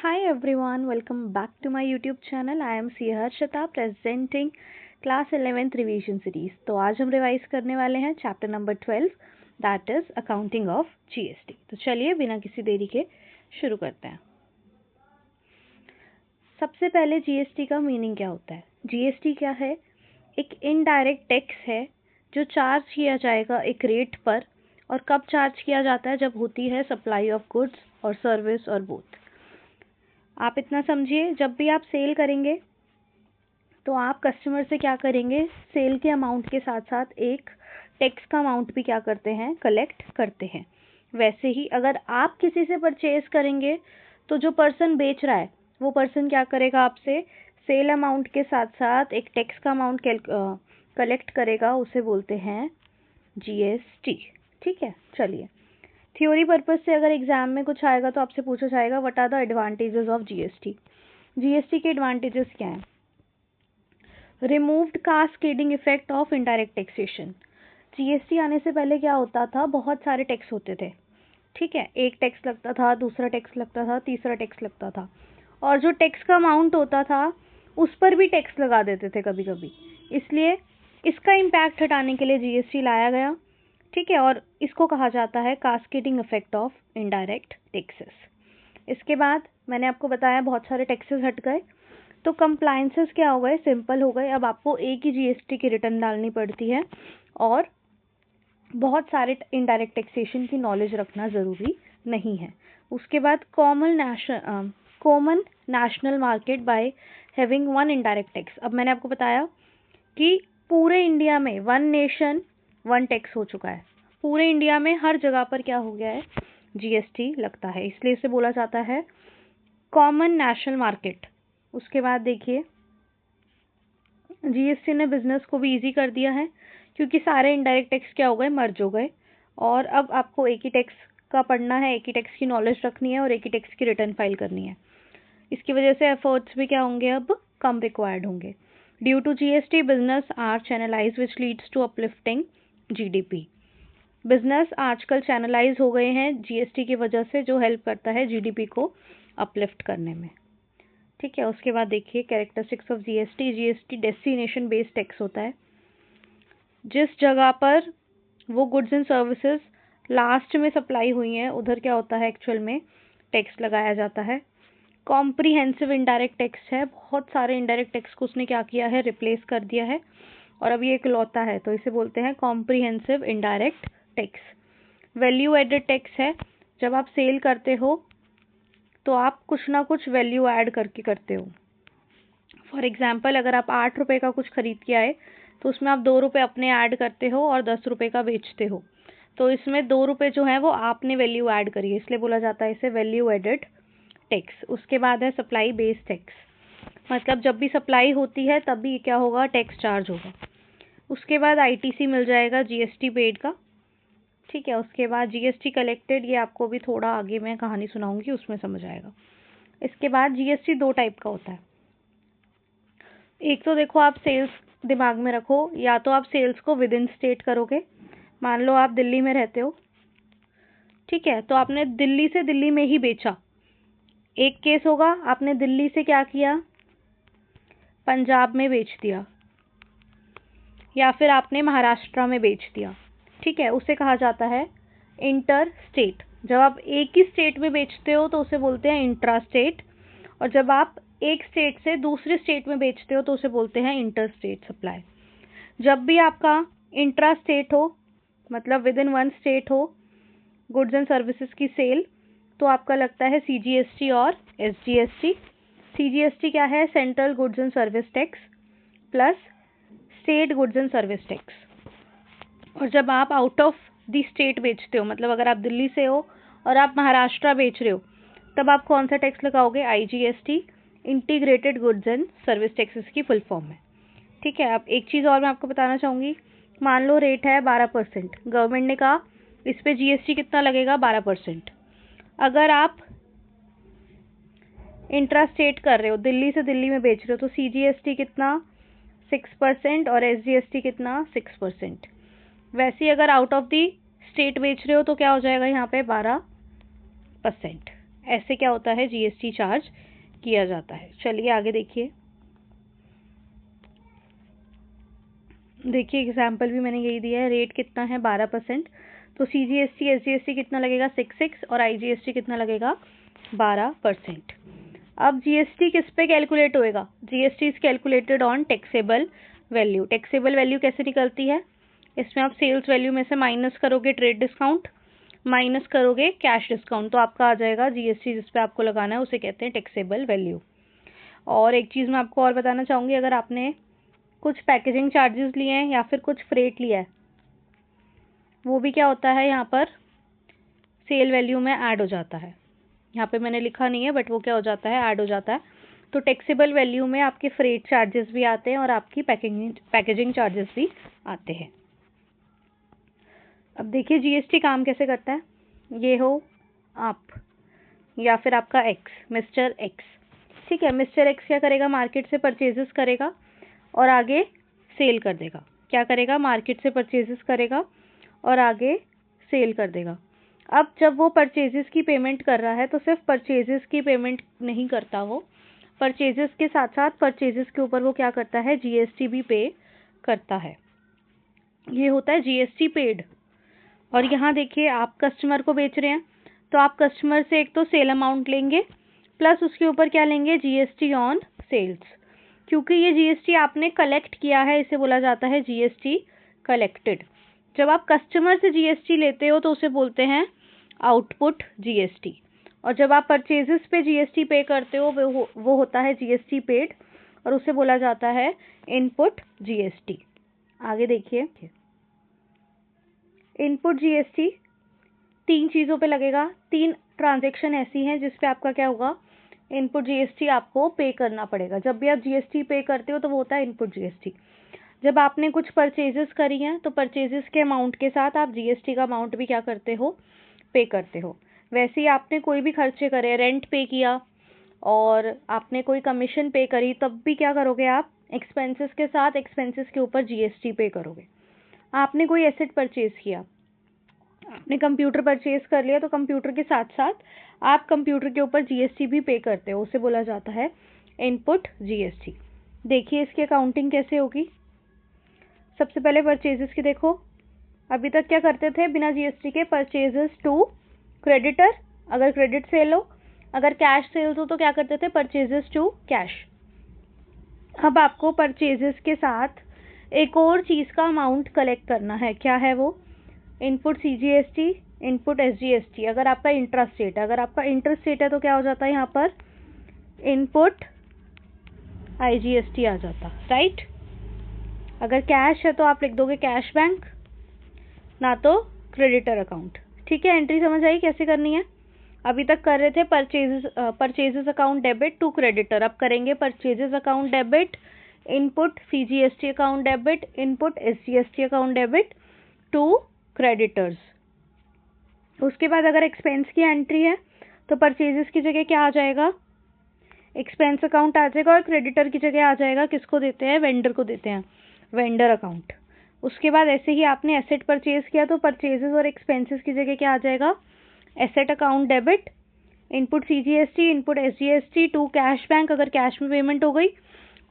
Hi everyone, welcome back to my YouTube channel. I am Sia Harshita presenting class 11th revision series. तो आज हम revise करने वाले हैं chapter number 12 that is accounting of GST. तो चलिए बिना किसी देरी के शुरू करते हैं। सबसे पहले जीएसटी का मीनिंग क्या होता है? जीएसटी क्या है? एक इनडायरेक्ट टैक्स है जो चार्ज किया जाएगा एक रेट पर, और कब चार्ज किया जाता है? जब होती है सप्लाई ऑफ गुड्स और सर्विस और बोथ। आप इतना समझिए, जब भी आप सेल करेंगे तो आप कस्टमर से क्या करेंगे? सेल के अमाउंट के साथ साथ एक टैक्स का अमाउंट भी क्या करते हैं? कलेक्ट करते हैं। वैसे ही अगर आप किसी से परचेज करेंगे तो जो पर्सन बेच रहा है वो पर्सन क्या करेगा? आपसे सेल अमाउंट के साथ साथ एक टैक्स का अमाउंट कलेक्ट करेगा, उसे बोलते हैं जीएसटी। ठीक है, चलिए थ्योरी पर्पज से अगर एग्जाम में कुछ आएगा तो आपसे पूछा जाएगा what are the advantages of GST. GST के एडवांटेजेस क्या हैं? Removed cascading effect of indirect taxation. GST आने से पहले क्या होता था? बहुत सारे टैक्स होते थे। ठीक है, एक टैक्स लगता था, दूसरा टैक्स लगता था, तीसरा टैक्स लगता था, और जो टैक्स का अमाउंट होता था उस पर भी टैक्स लगा देते थे कभी कभी। इसलिए इसका इम्पैक्ट हटाने के लिए जीएसटी लाया गया। ठीक है, और इसको कहा जाता है cascading effect of indirect taxes. इसके बाद मैंने आपको बताया बहुत सारे टैक्सेस हट गए, तो कंप्लायंसेस क्या हो गए? सिंपल हो गए। अब आपको एक ही जीएसटी की रिटर्न डालनी पड़ती है और बहुत सारे इनडायरेक्ट टैक्सेशन की नॉलेज रखना ज़रूरी नहीं है। उसके बाद common national market by having one indirect tax. अब मैंने आपको बताया कि पूरे इंडिया में वन नेशन वन टैक्स हो चुका है। पूरे इंडिया में हर जगह पर क्या हो गया है? जीएसटी लगता है, इसलिए इसे बोला जाता है कॉमन नेशनल मार्केट। उसके बाद देखिए, जीएसटी ने बिजनेस को भी इजी कर दिया है क्योंकि सारे इनडायरेक्ट टैक्स क्या हो गए? मर्ज हो गए, और अब आपको एक ही टैक्स का पढ़ना है, एक ही टैक्स की नॉलेज रखनी है और एक ही टैक्स की रिटर्न फाइल करनी है। इसकी वजह से एफर्ट्स भी क्या होंगे? अब कम रिक्वायर्ड होंगे। Due to GST business are channelize which leads to uplifting GDP. Business आजकल चैनलाइज हो गए हैं जीएसटी की वजह से, जो हेल्प करता है जीडीपी को अपलिफ्ट करने में। ठीक है, उसके बाद देखिए characteristics of GST. GST destination based tax होता है। जिस जगह पर वो गुड्स एंड सर्विसेज लास्ट में सप्लाई हुई हैं उधर क्या होता है? एक्चुअल में टैक्स लगाया जाता है। कॉम्प्रिहेंसिव इनडायरेक्ट टैक्स है। बहुत सारे इनडायरेक्ट टैक्स को उसने क्या किया है? रिप्लेस कर दिया है, और अब ये इकलौता है, तो इसे बोलते हैं comprehensive indirect tax. Value added tax है। जब आप सेल करते हो तो आप कुछ ना कुछ वैल्यू ऐड करके करते हो। फॉर एग्जाम्पल, अगर आप 8 रुपये का कुछ खरीद के आए तो उसमें आप 2 रुपये अपने ऐड करते हो और 10 रुपये का बेचते हो, तो इसमें 2 रुपये जो है वो आपने वैल्यू ऐड करी है, इसलिए बोला जाता है इसे वैल्यू एडेड टैक्स। उसके बाद है सप्लाई बेस्ड टैक्स, मतलब जब भी सप्लाई होती है तब भी क्या होगा? टैक्स चार्ज होगा। उसके बाद आईटीसी मिल जाएगा जीएसटी पेड का। ठीक है, उसके बाद जीएसटी कलेक्टेड, ये आपको भी थोड़ा आगे मैं कहानी सुनाऊंगी, उसमें समझ आएगा। इसके बाद जीएसटी दो टाइप का होता है। एक तो देखो, आप सेल्स दिमाग में रखो, या तो आप सेल्स को विद इन स्टेट करोगे। मान लो आप दिल्ली में रहते हो, ठीक है, तो आपने दिल्ली से दिल्ली में ही बेचा। एक केस होगा, आपने दिल्ली से क्या किया? पंजाब में बेच दिया, या फिर आपने महाराष्ट्र में बेच दिया। ठीक है, उसे कहा जाता है इंटर स्टेट। जब आप एक ही स्टेट में बेचते हो तो उसे बोलते हैं इंट्रा स्टेट, और जब आप एक स्टेट से दूसरे स्टेट में बेचते हो तो उसे बोलते हैं इंटर स्टेट सप्लाई। जब भी आपका इंट्रा स्टेट हो, मतलब विद इन वन स्टेट हो, गुड्स एंड सर्विसेज की सेल, तो आपका लगता है सीजीएसटी और एसजीएसटी। सीजीएसटी क्या है? Central goods and service tax plus state goods and service tax. और जब आप आउट ऑफ द स्टेट बेचते हो, मतलब अगर आप दिल्ली से हो और आप महाराष्ट्र बेच रहे हो, तब आप कौन सा टैक्स लगाओगे? IGST, integrated goods and service taxes की फुल फॉर्म है। ठीक है, अब एक चीज़ और मैं आपको बताना चाहूँगी। मान लो रेट है 12%, गवर्नमेंट ने कहा इस पे जीएसटी कितना लगेगा? 12%। अगर आप इंट्रा स्टेट कर रहे हो, दिल्ली से दिल्ली में बेच रहे हो, तो सीजीएसटी कितना? 6%, और एसजीएसटी कितना? 6%। वैसे ही अगर आउट ऑफ दी स्टेट बेच रहे हो तो क्या हो जाएगा यहाँ पे? 12%। ऐसे क्या होता है, जीएसटी चार्ज किया जाता है। चलिए आगे देखिए। देखिए एग्जाम्पल भी मैंने यही दिया है। रेट कितना है, 12%। तो सीजीएसटी एसजीएसटी कितना लगेगा, 66, और आईजीएसटी कितना लगेगा, 12%। अब जीएसटी किस पे कैलकुलेट होएगा, GST is calculated on taxable value. Taxable value कैसे निकलती है, इसमें आप सेल्स वैल्यू में से माइनस करोगे ट्रेड डिस्काउंट, माइनस करोगे कैश डिस्काउंट, तो आपका आ जाएगा जीएसटी जिस पे आपको लगाना है, उसे कहते हैं टैक्सेबल वैल्यू। और एक चीज़ मैं आपको और बताना चाहूँगी, अगर आपने कुछ पैकेजिंग चार्जेस लिए हैं या फिर कुछ फ्रेट लिया है, वो भी क्या होता है यहाँ पर सेल वैल्यू में ऐड हो जाता है। यहाँ पे मैंने लिखा नहीं है, बट वो क्या हो जाता है, ऐड हो जाता है। तो टैक्सेबल वैल्यू में आपके फ्रेट चार्जेस भी आते हैं और आपकी पैकेजिंग चार्जेस भी आते हैं। अब देखिए जीएसटी काम कैसे करता है। ये हो आप या फिर आपका एक्स, मिस्टर एक्स, ठीक है। मिस्टर एक्स क्या करेगा, मार्केट से परचेजेस करेगा और आगे सेल कर देगा। क्या करेगा, मार्केट से परचेजेस करेगा और आगे सेल कर देगा। अब जब वो परचेजेस की पेमेंट कर रहा है तो सिर्फ परचेजेस की पेमेंट नहीं करता, वो परचेजेस के साथ साथ परचेजेस के ऊपर वो क्या करता है, जीएसटी भी पे करता है। ये होता है जीएसटी पेड। और यहाँ देखिए आप कस्टमर को बेच रहे हैं, तो आप कस्टमर से एक तो सेल अमाउंट लेंगे, प्लस उसके ऊपर क्या लेंगे, जीएसटी ऑन सेल्स। क्योंकि ये जीएसटी आपने कलेक्ट किया है, इसे बोला जाता है जीएसटी कलेक्टेड। जब आप कस्टमर से जीएसटी लेते हो तो उसे बोलते हैं आउटपुट जीएसटी, और जब आप परचेजेस पे जीएसटी पे करते हो वो होता है जीएसटी पेड, और उसे बोला जाता है इनपुट जीएसटी। आगे देखिए, इनपुट जीएसटी 3 चीज़ों पे लगेगा। 3 ट्रांजैक्शन ऐसी हैं जिस पे आपका क्या होगा, इनपुट जीएसटी आपको पे करना पड़ेगा। जब भी आप जीएसटी पे करते हो तो वो होता है इनपुट जीएसटी। जब आपने कुछ परचेजेस करी हैं तो परचेजेस के अमाउंट के साथ आप जीएसटी का अमाउंट भी क्या करते हो, पे करते हो। वैसे ही आपने कोई भी खर्चे करे, रेंट पे किया और आपने कोई कमीशन पे करी, तब भी क्या करोगे आप, एक्सपेंसेस के साथ एक्सपेंसेस के ऊपर जीएसटी पे करोगे। आपने कोई एसेट परचेज किया, आपने कंप्यूटर परचेज कर लिया, तो कंप्यूटर के साथ साथ आप कंप्यूटर के ऊपर जीएसटी भी पे करते हो, उसे बोला जाता है इनपुट जीएसटी। देखिए इसकी अकाउंटिंग कैसे होगी। सबसे पहले परचेजेस की देखो, अभी तक क्या करते थे बिना जीएसटी के, परचेजेस टू क्रेडिटर, अगर क्रेडिट सेल हो, अगर कैश सेल्स हो तो क्या करते थे, परचेजेस टू कैश। अब आपको परचेजेस के साथ एक और चीज़ का अमाउंट कलेक्ट करना है, क्या है वो, इनपुट सीजीएसटी, इनपुट एसजीएसटी। अगर आपका इंट्रास्टेट है, अगर आपका इंट्रास्टेट है तो क्या हो जाता है यहाँ पर, इनपुट आईजीएसटी आ जाता, राइट। अगर कैश है तो आप लिख दोगे कैश बैंक, ना तो क्रेडिटर अकाउंट, ठीक है। एंट्री समझ आई कैसे करनी है। अभी तक कर रहे थे purchases account debit to creditor, अब करेंगे purchases account debit, input CGST account debit, input SGST account debit to creditors. उसके बाद अगर एक्सपेंस की एंट्री है तो परचेजेस की जगह क्या आ जाएगा, एक्सपेंस अकाउंट आ जाएगा, और क्रेडिटर की जगह आ जाएगा, किसको देते हैं, वेंडर को देते हैं, वेंडर अकाउंट। उसके बाद ऐसे ही आपने एसेट परचेज किया तो परचेजेस और एक्सपेंसेस की जगह क्या आ जाएगा, asset account debit, input CGST, input SGST to cash bank, अगर कैश में पेमेंट हो गई,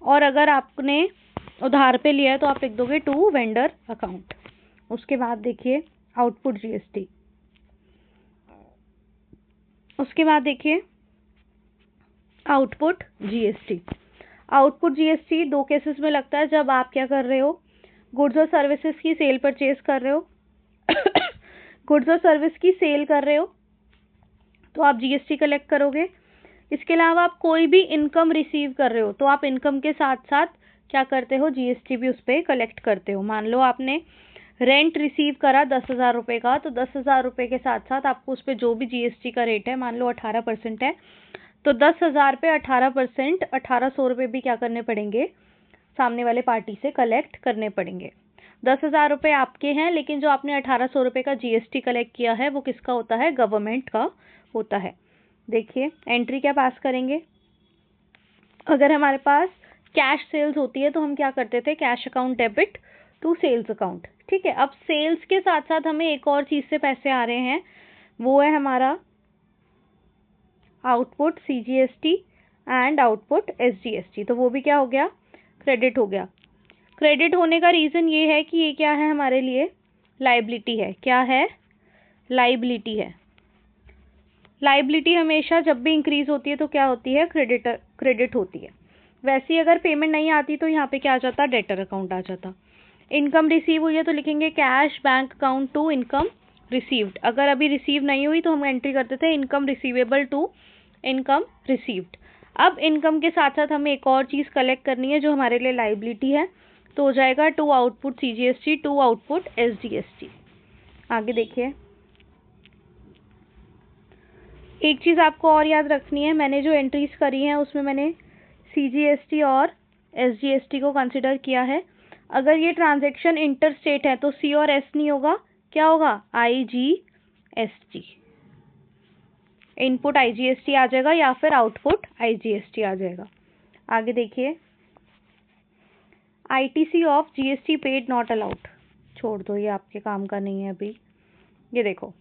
और अगर आपने उधार पे लिया है तो आप लिख दोगे टू वेंडर अकाउंट। उसके बाद देखिए आउटपुट जीएसटी, उसके बाद देखिए output GST. Output GST 2 cases में लगता है, जब आप क्या कर रहे हो, गुड्स और सर्विसेज की सेल परचेज कर रहे हो गुड्स और सर्विस की सेल कर रहे हो तो आप जीएसटी कलेक्ट करोगे। इसके अलावा आप कोई भी इनकम रिसीव कर रहे हो तो आप इनकम के साथ साथ क्या करते हो, जीएसटी भी उस पर कलेक्ट करते हो। मान लो आपने रेंट रिसीव करा 10,000 रुपये का, तो 10,000 रुपये के साथ साथ आपको उस पर जो भी जीएसटी का रेट है, मान लो 18% है, तो 10,000 पे 18%, 1,800 रुपये भी क्या करने पड़ेंगे, सामने वाले पार्टी से कलेक्ट करने पड़ेंगे। 10,000 रुपये आपके हैं, लेकिन जो आपने 1,800 रुपये का जीएसटी कलेक्ट किया है वो किसका होता है, गवर्नमेंट का होता है। देखिए एंट्री क्या पास करेंगे, अगर हमारे पास कैश सेल्स होती है तो हम क्या करते थे, cash account debit to sales account, ठीक है। अब सेल्स के साथ साथ हमें एक और चीज़ से पैसे आ रहे हैं, वो है हमारा output CGST and output SGST, तो वो भी क्या हो गया, क्रेडिट हो गया। क्रेडिट होने का रीज़न ये है कि ये क्या है हमारे लिए, लाइबिलिटी है। क्या है, लाइबिलिटी है। लाइबिलिटी हमेशा जब भी इंक्रीज होती है तो क्या होती है, क्रेडिट होती है। वैसे ही अगर पेमेंट नहीं आती तो यहाँ पे क्या आ जाता, डेटर अकाउंट आ जाता। इनकम रिसीव हुई है तो लिखेंगे cash bank account to income received. अगर अभी रिसीव नहीं हुई तो हम एंट्री करते थे income receivable to income received. अब इनकम के साथ साथ हमें एक और चीज़ कलेक्ट करनी है जो हमारे लिए लाइबिलिटी है, तो हो जाएगा to output CGST to output SGST। आगे देखिए, एक चीज़ आपको और याद रखनी है, मैंने जो एंट्रीज करी हैं उसमें मैंने CGST और SGST को कंसिडर किया है। अगर ये ट्रांजैक्शन इंटर स्टेट है तो C और S नहीं होगा, क्या होगा, IGST। इनपुट IGST आ जाएगा या फिर आउटपुट IGST आ जाएगा। आगे देखिए, ITC of GST paid not allowed, छोड़ दो, ये आपके काम का नहीं है अभी। ये देखो,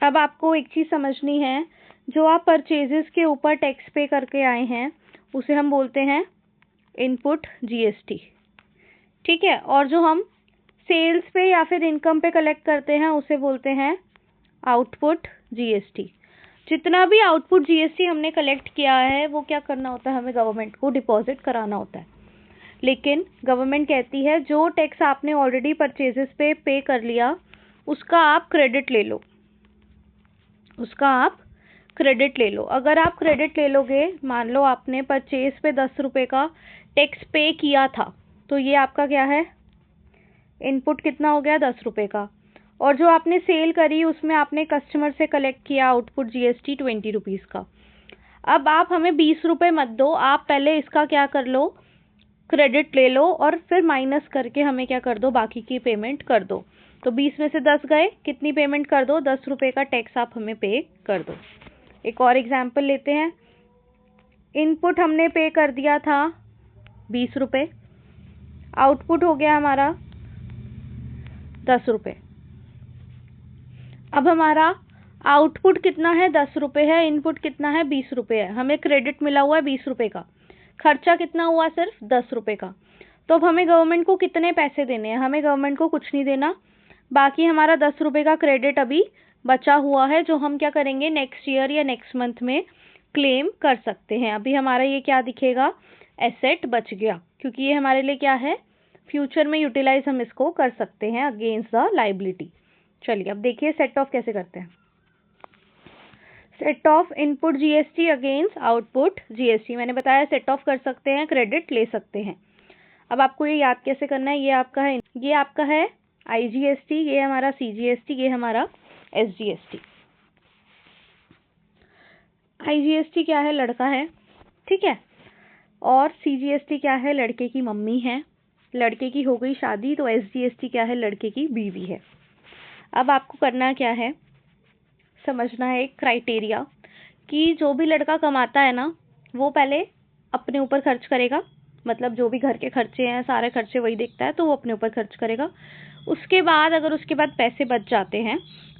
अब आपको एक चीज़ समझनी है, जो आप परचेजेस के ऊपर टैक्स पे करके आए हैं उसे हम बोलते हैं इनपुट GST, ठीक है। और जो हम सेल्स पे या फिर इनकम पे कलेक्ट करते हैं उसे बोलते हैं आउटपुट GST। जितना भी आउटपुट GST हमने कलेक्ट किया है वो क्या करना होता है, हमें गवर्नमेंट को डिपॉजिट कराना होता है। लेकिन गवर्नमेंट कहती है जो टैक्स आपने ऑलरेडी परचेजेस पे पे कर लिया उसका आप क्रेडिट ले लो, उसका आप क्रेडिट ले लो। अगर आप क्रेडिट ले लोगे, मान लो आपने परचेज पे 10 रुपये का टैक्स पे किया था, तो ये आपका क्या है, इनपुट कितना हो गया, 10 रुपये का। और जो आपने सेल करी उसमें आपने कस्टमर से कलेक्ट किया आउटपुट GST 20 रुपीज़ का। अब आप हमें 20 रुपये मत दो, आप पहले इसका क्या कर लो, क्रेडिट ले लो और फिर माइनस करके हमें क्या कर दो, बाकी की पेमेंट कर दो। तो 20 में से 10 गए, कितनी पेमेंट कर दो, 10 रुपये का टैक्स आप हमें पे कर दो। एक और एग्जाम्पल लेते हैं, इनपुट हमने पे कर दिया था 20 रुपये, आउटपुट हो गया हमारा 10 रुपये। अब हमारा आउटपुट कितना है, 10 रुपये है, इनपुट कितना है, 20 रुपये है। हमें क्रेडिट मिला हुआ है 20 रुपये का, खर्चा कितना हुआ, सिर्फ 10 रुपये का। तो अब हमें गवर्नमेंट को कितने पैसे देने हैं, हमें गवर्नमेंट को कुछ नहीं देना, बाकी हमारा 10 रुपये का क्रेडिट अभी बचा हुआ है जो हम क्या करेंगे, नेक्स्ट ईयर या नेक्स्ट मंथ में क्लेम कर सकते हैं। अभी हमारा ये क्या दिखेगा, एसेट बच गया, क्योंकि ये हमारे लिए क्या है, फ्यूचर में यूटिलाइज हम इसको कर सकते हैं अगेंस्ट द लाइबिलिटी। चलिए अब देखिए सेट ऑफ कैसे करते हैं। Set of input GST against output GST, मैंने बताया सेट ऑफ कर सकते हैं, क्रेडिट ले सकते हैं। अब आपको ये याद कैसे करना है, ये आपका है IGST, ये हमारा CGST, ये हमारा SGST। IGST क्या है, लड़का है, ठीक है, और CGST क्या है, लड़के की मम्मी है, लड़के की हो गई शादी, तो SGST क्या है, लड़के की बीवी है। अब आपको करना क्या है, समझना है एक क्राइटेरिया कि जो भी लड़का कमाता है ना वो पहले अपने ऊपर खर्च करेगा, मतलब जो भी घर के खर्चे हैं सारे खर्चे वही देखता है, तो वो अपने ऊपर खर्च करेगा। उसके बाद अगर उसके बाद पैसे बच जाते हैं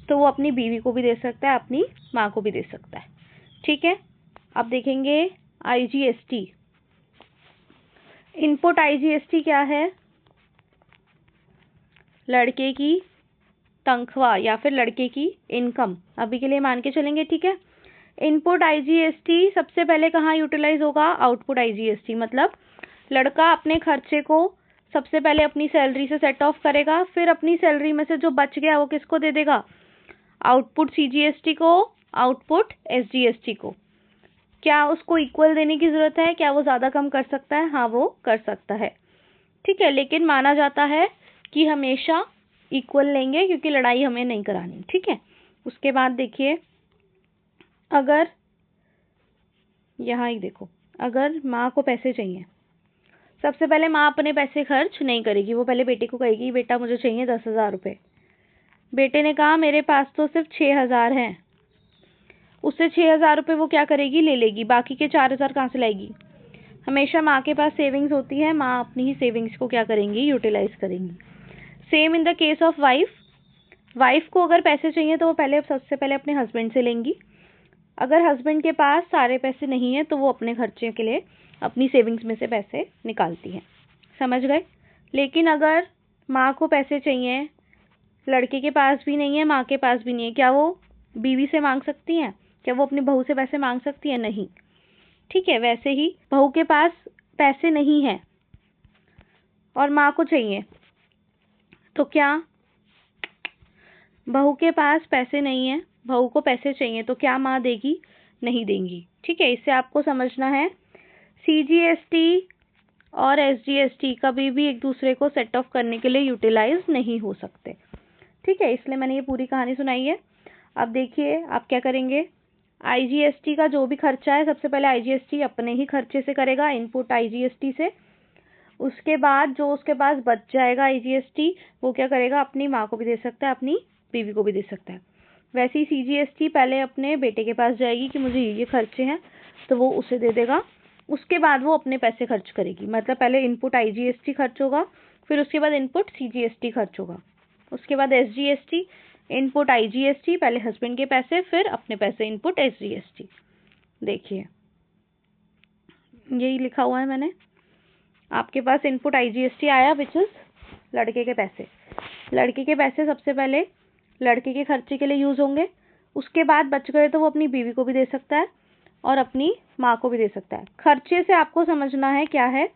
तो वो अपनी बीवी को भी दे सकता है, अपनी माँ को भी दे सकता है, ठीक है। अब देखेंगे IGST, इनपुट IGST क्या है, लड़के की तनख्वाह या फिर लड़के की इनकम, अभी के लिए मान के चलेंगे, ठीक है। इनपुट IGST सबसे पहले कहाँ यूटिलाइज होगा, आउटपुट IGST, मतलब लड़का अपने खर्चे को सबसे पहले अपनी सैलरी से सेट ऑफ करेगा, फिर अपनी सैलरी में से जो बच गया वो किसको दे देगा, आउटपुट CGST को, आउटपुट SGST को। क्या उसको इक्वल देने की ज़रूरत है, क्या वो ज़्यादा कम कर सकता है, हाँ वो कर सकता है, ठीक है, लेकिन माना जाता है कि हमेशा इक्वल लेंगे क्योंकि लड़ाई हमें नहीं करानी, ठीक है। उसके बाद देखिए, अगर यहाँ ही देखो, अगर माँ को पैसे चाहिए, सबसे पहले माँ अपने पैसे खर्च नहीं करेगी, वो पहले बेटे को कहेगी बेटा मुझे चाहिए 10,000 रुपये। बेटे ने कहा मेरे पास तो सिर्फ 6,000 हैं, उससे 6,000 रुपये वो क्या करेगी, ले लेगी, बाकी के 4,000 कहाँ से लाएगी। हमेशा माँ के पास सेविंग्स होती है, माँ अपनी ही सेविंग्स को क्या करेंगी, यूटिलाइज करेंगी। Same in the case of wife, wife को अगर पैसे चाहिए तो वो सबसे पहले अपने हस्बैंड से लेंगी, अगर हस्बैंड के पास सारे पैसे नहीं है तो वो अपने खर्चे के लिए अपनी सेविंग्स में से पैसे निकालती है। समझ गए? लेकिन अगर माँ को पैसे चाहिए, लड़के के पास भी नहीं है, माँ के पास भी नहीं है, क्या वो बीवी से मांग सकती हैं? क्या वो अपनी बहू से पैसे मांग सकती है? नहीं। ठीक है, वैसे ही बहू के पास पैसे नहीं है और माँ को चाहिए, तो क्या बहू के पास पैसे नहीं है, बहू को पैसे चाहिए, तो क्या माँ देगी? नहीं देंगी। ठीक है, इससे आपको समझना है सीजीएसटी और एसजीएसटी कभी भी एक दूसरे को सेट ऑफ करने के लिए यूटिलाइज नहीं हो सकते। ठीक है, इसलिए मैंने ये पूरी कहानी सुनाई है। अब देखिए आप क्या करेंगे। आईजीएसटी का जो भी खर्चा है, सबसे पहले आईजीएसटी अपने ही खर्चे से करेगा, इनपुट आईजीएसटी से। उसके बाद जो उसके पास बच जाएगा आईजीएसटी, वो क्या करेगा, अपनी माँ को भी दे सकता है, अपनी बीवी को भी दे सकता है। वैसे ही सीजीएसटी पहले अपने बेटे के पास जाएगी कि मुझे ये खर्चे हैं, तो वो उसे दे देगा। उसके बाद वो अपने पैसे खर्च करेगी। मतलब पहले इनपुट आईजीएसटी खर्च होगा, फिर उसके बाद इनपुट सीजीएसटी खर्च होगा, उसके बाद एसजीएसटी, इनपुट आईजीएसटी, पहले हस्बैंड के पैसे, फिर अपने पैसे, इनपुट एसजीएसटी। देखिए यही लिखा हुआ है मैंने। आपके पास इनपुट आईजीएसटी आया, विच इज लड़के के पैसे। लड़के के पैसे सबसे पहले लड़के के खर्चे के लिए यूज होंगे। उसके बाद बच गए तो वो अपनी बीवी को भी दे सकता है और अपनी माँ को भी दे सकता है। खर्चे से आपको समझना है क्या है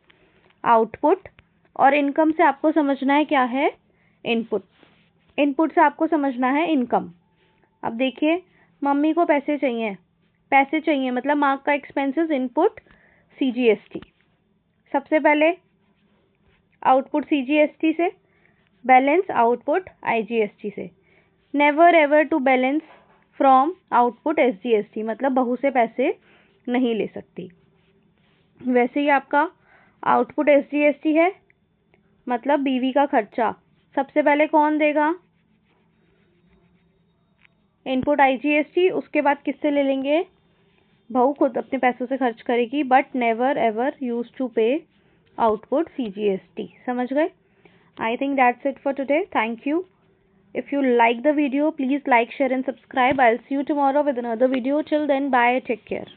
आउटपुट, और इनकम से आपको समझना है क्या है इनपुट। इनपुट से आपको समझना है इनकम। अब देखिए, मम्मी को पैसे चाहिए मतलब माँ का एक्सपेंसेस, इनपुट सीजीएसटी। सबसे पहले आउटपुट सीजीएसटी से, बैलेंस आउटपुट आईजीएसटी से। Never ever to balance from output SGST, मतलब बहू से पैसे नहीं ले सकती। वैसे ही आपका आउटपुट एसजीएसटी है, मतलब बीवी का खर्चा सबसे पहले कौन देगा? Input IGST. उसके बाद किससे ले लेंगे? बहू खुद अपने पैसों से खर्च करेगी, but never ever use to pay output CGST. समझ गए? I think that's it for today. Thank you. If you like the video, please like, share and subscribe. I'll see you tomorrow with another video. Till then, bye. Take care.